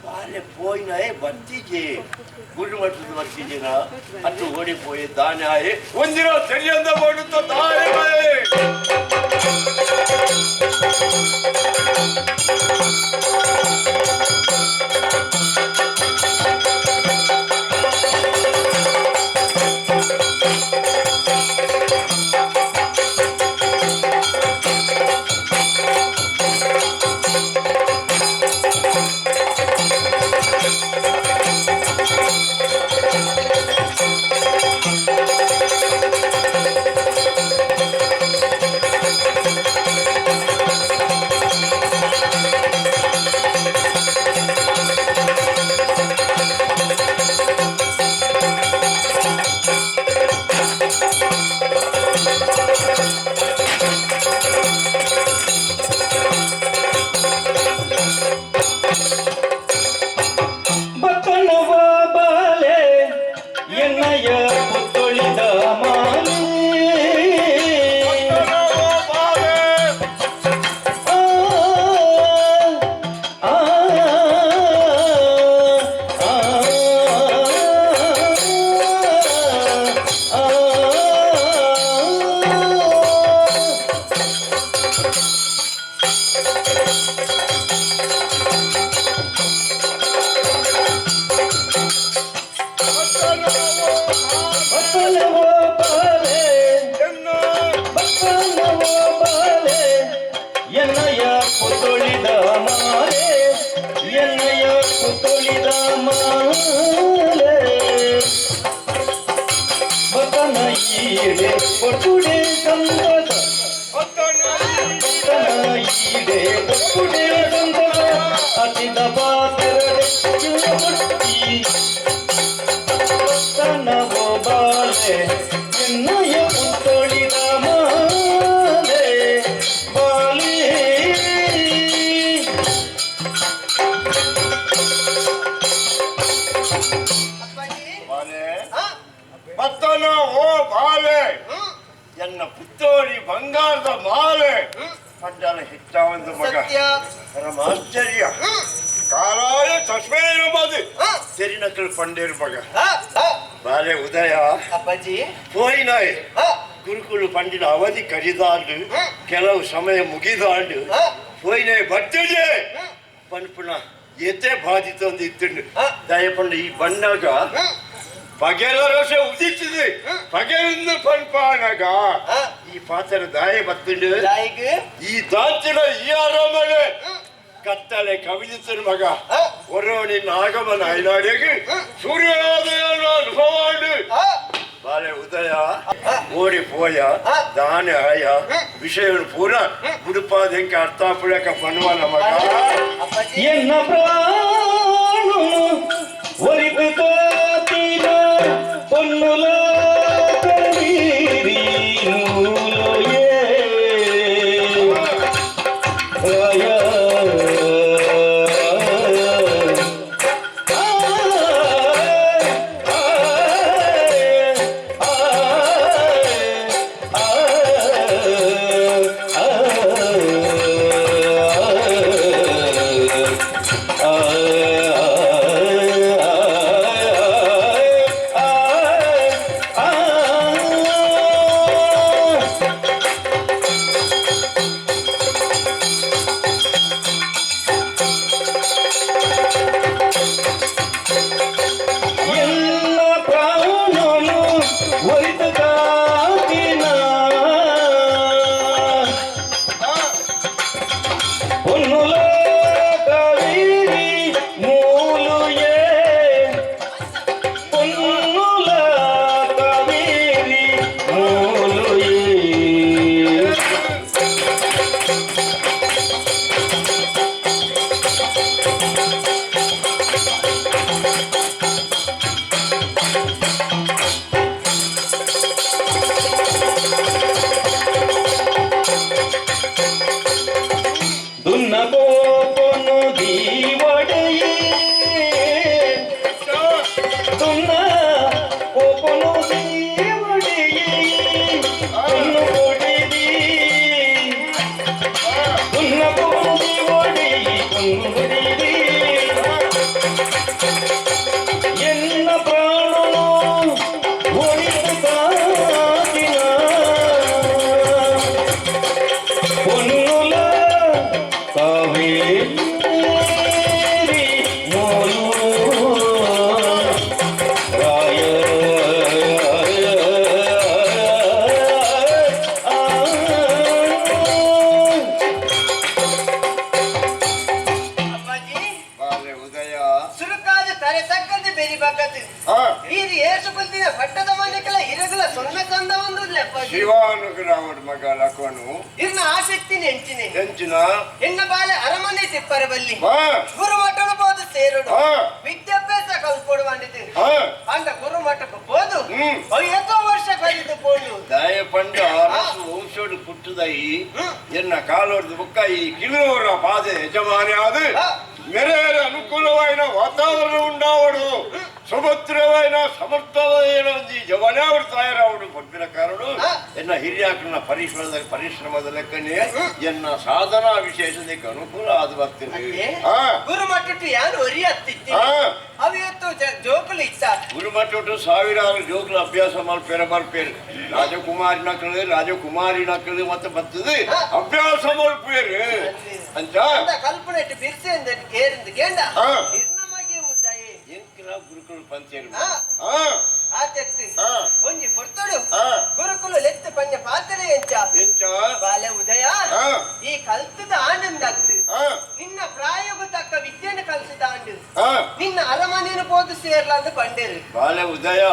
బాలే పోయినాయే బతికి గుడి మట్టుకు బతికిన అటు ఓడిపోయి దాని ఆయే ಒಂದಿರೋ ಸರಿಯಂದ ಮಾಡುತ್ತ ತಾರೆ ಎನ್ನ ಪುತ್ತೋಳಿ ಬಂಗಾರದ ಮಾಲೆ ಪಂಡಲ ಹಿಟ್ಟ ಒಂದು ಮಗ ಪರಮ ಆಶ್ಚರ್ಯ ಕಾಲಾಯ ಚಶ್ಮೆ ಇರಬಹುದು ಸೆರಿನಕಲ್ ಪಂಡೇರು ಮಗ ಬಾಲೆ ಉದಯ ಅಪ್ಪಾಜಿ ಹೋಯಿನಾಯ್ ಗುರುಕುಲು ಪಂಡಿನ ಅವಧಿ ಕಡಿದಾಂಡು ಕೆಲವು ಸಮಯ ಮುಗಿದಾಂಡು ಹೋಯಿನಾಯ್ ಬರ್ತದೆ ಪನ್ಪುನ ಎತೆ ಬಾಧಿತ ಒಂದು ಇತ್ತುಂಡು ದಯಪಂಡ ಈ ಬಣ್ಣಾಗ ಬಗೆಲ ರೋಷ ಉದಿಸಿದೆ ಬಗೆಯಿಂದ ಪನ್ಪಾನಗ ಈ ಪಾತ್ರ ದಾಯ ಬತ್ತುಂಡು ಈ ದಾಚಿನ ಈ ಆರಾಮನೆ ಕತ್ತಲೆ ಕವಿದಿತ್ತು ಮಗ ಒರೋನಿ ನಾಗಮನ ಐನಾಡಿಗೆ ಸೂರ್ಯೋದಯ ಅನುಭವಾಂಡು ಬಾಲೆ ಉದಯ ಓಡಿಪೋಯ ದಾನ ಆಯ ವಿಷಯ ಪೂರ ಗುಡುಪಾದಂಗೆ ಅರ್ಥಾಪುಳಕ ಪನ್ವಾನ ಮಗ ಎನ್ನ ಪ್ರಾಣ ಒಲಿದು ಕಾತಿನ ಪೊನ್ನುಲ ಕರೀರಿ ಮೂಲಯೇ ಬಾರೆ ತಕ್ಕದ್ದು ಬೆರಿ ಬಗ್ಗದ್ದು ಹಾ ಇದು ಏಸುಕುಲ್ತಿನ ಪಟ್ಟದ ಮನೆಗಳ ಹಿರಗಳ ಸೊನ್ನೆ ತಂದ ಒಂದು ಲೆಪ್ಪ ಶಿವಾನುಗ್ರಾಮದ ಮಗ ಲಕ್ವನು ಇನ್ನ ಆಸಕ್ತಿ ನೆಂಚಿನೆ ಹೆಂಚಿನ ಎನ್ನ ಬಾಲೆ ಅರಮನೆ ತಿಪ್ಪರ ಬಲ್ಲಿ ಹಾ ಗುರು ಮಠನ ಬೋದು ಸೇರುಡು ಹಾ ವಿದ್ಯಾಭ್ಯಾಸ ಕಲ್ಕೊಡುವಂಡಿದ್ದು ಹಾ ಅಂದ ಗುರು ಮಠಕ್ಕೆ ಬೋದು ಅವು ಎಷ್ಟೋ ವರ್ಷ ಕಲಿತು ಪೋಡು ದಯ ಪಂಡ ಅರಸು ವಂಶೋಡು ಪುಟ್ಟದಾಯಿ ಎನ್ನ ಕಾಲೋರ್ದು ಬುಕ್ಕ ಈ ಕಿಲುವರ ಪಾದೆ ಯಜಮಾನಿ ಆದು మెరేర అనుకూలమైన వాతావరణం ఉండవడు సుభద్రమైన సమర్థమైన జవనావుడు తయారవుడు పంపిన కారణం ఎన్న ಹಿರಿಯಾಕನ ಪರಿಶ್ರಮದ ಲೆಕ್ಕನೆ ಎನ್ನ ಸಾಧನಾ ವಿಶೇಷತೆಗೆ ಅನುಕೂಲ ಆದ ಬರ್ತೀನಿ ಗುರುಮಠಟ್ಟು ಯಾರು ಒರಿ ಹತ್ತಿತ್ತು ಅವಿಯತ್ತು ಜೋಕುಲು ಇತ್ತ ಗುರುಮಠಟ್ಟು ಸಾವಿರಾರು ಜೋಕುಲು ಅಭ್ಯಾಸ ಮಲ್ಪೇರು ರಾಜಕುಮಾರಿ ನಕ್ಕಳು ಮತ್ತೆ ಬರ್ತದೆ ಅಭ್ಯಾಸ ಮಲ್ಪೇರು ಅಂತ ಕಲ್ಪನೆ ಬಿರ್ಸೆ ಕೇರಿಂದ ಗೇಂಡ ನಿರ್ಣಮಗೆ ಮುದ್ದಾಯಿ ಎಂಕಿನ ಗುರುಕುಲು ಪಂಚೇರು ಆತ್ಯಕ್ಷಿ ಒಂಜಿ ಪೊರ್ತಡು ಗುರುಕುಲು ಲೆತ್ತು ಪಂಜ ಪಾತ್ರೆ ಎಂಚ ಬಾಲೆ ಉದಯ ಈ ಕಲ್ತದ ಆನಂದಾಗ್ತು ನಿನ್ನ ಪ್ರಾಯೋಗ ತಕ್ಕ ವಿದ್ಯೆಯನ್ನು ಕಲಿಸಿದ ಆಂಡು ನಿನ್ನ ಅರಮನೆಯನ್ನು ಬೋದು ಸೇರ್ಲಾಂದು ಪಂಡೇರು ಬಾಲೆ ಉದಯ